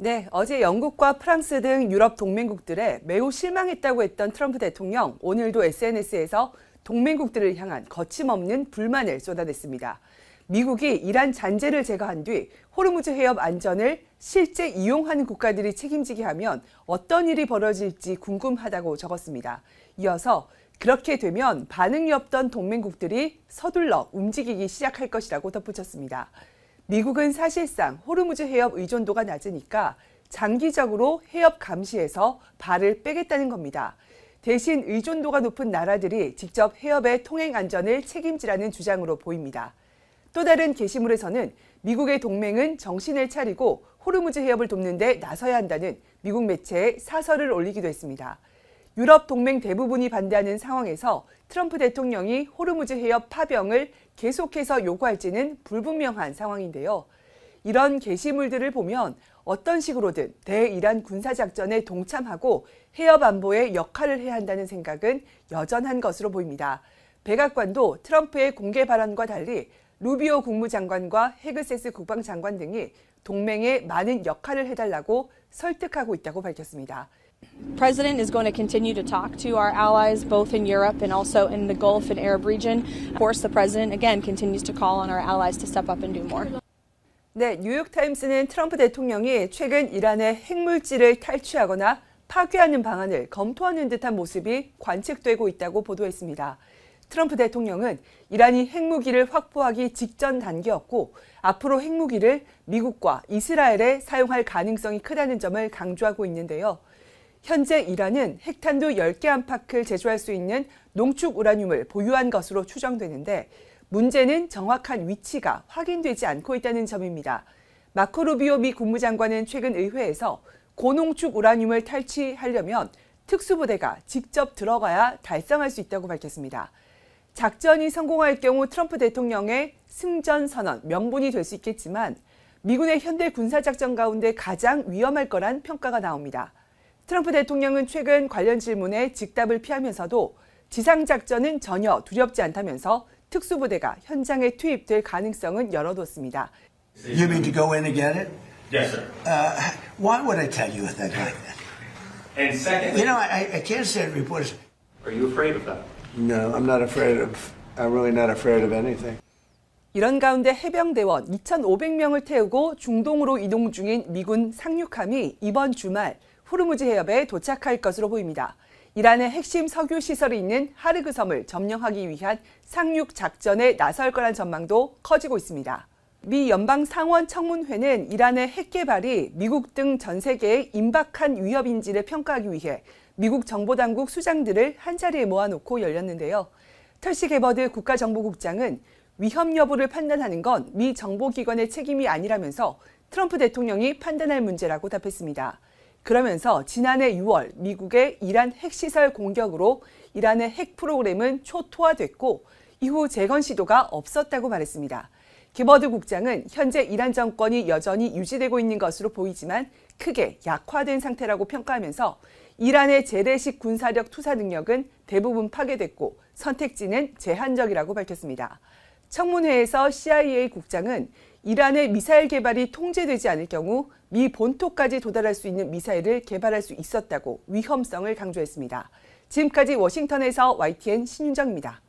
네, 어제 영국과 프랑스 등 유럽 동맹국들에 매우 실망했다고 했던 트럼프 대통령, 오늘도 SNS에서 동맹국들을 향한 거침없는 불만을 쏟아냈습니다. 미국이 이란 잔재를 제거한 뒤 호르무즈 해협 안전을 실제 이용하는 국가들이 책임지게 하면 어떤 일이 벌어질지 궁금하다고 적었습니다. 이어서 그렇게 되면 반응이 없던 동맹국들이 서둘러 움직이기 시작할 것이라고 덧붙였습니다. 미국은 사실상 호르무즈 해협 의존도가 낮으니까 장기적으로 해협 감시에서 발을 빼겠다는 겁니다. 대신 의존도가 높은 나라들이 직접 해협의 통행 안전을 책임지라는 주장으로 보입니다. 또 다른 게시물에서는 미국의 동맹은 정신을 차리고 호르무즈 해협을 돕는 데 나서야 한다는 미국 매체에 사설을 올리기도 했습니다. 유럽 동맹 대부분이 반대하는 상황에서 트럼프 대통령이 호르무즈 해협 파병을 계속해서 요구할지는 불분명한 상황인데요. 이런 게시물들을 보면 어떤 식으로든 대이란 군사작전에 동참하고 해협 안보에 역할을 해야 한다는 생각은 여전한 것으로 보입니다. 백악관도 트럼프의 공개 발언과 달리 루비오 국무장관과 헤그세스 국방장관 등이 동맹에 많은 역할을 해달라고 설득하고 있다고 밝혔습니다. President is going to continue to talk to our allies both in Europe and also in the Gulf and Arab region. Of course, the president again continues to call on our allies to step up and do more. 네, 뉴욕타임스는 트럼프 대통령이 최근 이란의 핵물질을 탈취하거나 파괴하는 방안을 검토하는 듯한 모습이 관측되고 있다고 보도했습니다. 트럼프 대통령은 이란이 핵무기를 확보하기 직전 단계였고 앞으로 핵무기를 미국과 이스라엘에 사용할 가능성이 크다는 점을 강조하고 있는데요. 현재 이란은 핵탄두 10개 안팎을 제조할 수 있는 농축 우라늄을 보유한 것으로 추정되는데 문제는 정확한 위치가 확인되지 않고 있다는 점입니다. 마코 루비오 미 국무장관은 최근 의회에서 고농축 우라늄을 탈취하려면 특수부대가 직접 들어가야 달성할 수 있다고 밝혔습니다. 작전이 성공할 경우 트럼프 대통령의 승전 선언 명분이 될 수 있겠지만 미군의 현대 군사작전 가운데 가장 위험할 거란 평가가 나옵니다. 트럼프 대통령은 최근 관련 질문에 즉답을 피하면서도 지상작전은 전혀 두렵지 않다면서 특수부대가 현장에 투입될 가능성은 열어뒀습니다. You mean to go in and get it? Yes, sir. Why would I tell you that like that? And secondly, You know, I can't say reporters. are you afraid of that? No, I'm not afraid of, I'm really not afraid of anything. 이런 가운데 해병대원 2,500명을 태우고 중동으로 이동 중인 미군 상륙함이 이번 주말 호르무즈 해협에 도착할 것으로 보입니다. 이란의 핵심 석유 시설이 있는 하르그 섬을 점령하기 위한 상륙 작전에 나설 거란 전망도 커지고 있습니다. 미 연방 상원 청문회는 이란의 핵 개발이 미국 등 전 세계에 임박한 위협인지를 평가하기 위해 미국 정보당국 수장들을 한자리에 모아놓고 열렸는데요. 털시 게버드 국가정보국장은 위험 여부를 판단하는 건 미 정보기관의 책임이 아니라면서 트럼프 대통령이 판단할 문제라고 답했습니다. 그러면서 지난해 6월 미국의 이란 핵시설 공격으로 이란의 핵 프로그램은 초토화됐고 이후 재건 시도가 없었다고 말했습니다. 게버드 국장은 현재 이란 정권이 여전히 유지되고 있는 것으로 보이지만 크게 약화된 상태라고 평가하면서 이란의 재래식 군사력 투사 능력은 대부분 파괴됐고 선택지는 제한적이라고 밝혔습니다. 청문회에서 CIA 국장은 이란의 미사일 개발이 통제되지 않을 경우 미 본토까지 도달할 수 있는 미사일을 개발할 수 있었다고 위험성을 강조했습니다. 지금까지 워싱턴에서 YTN 신윤정입니다.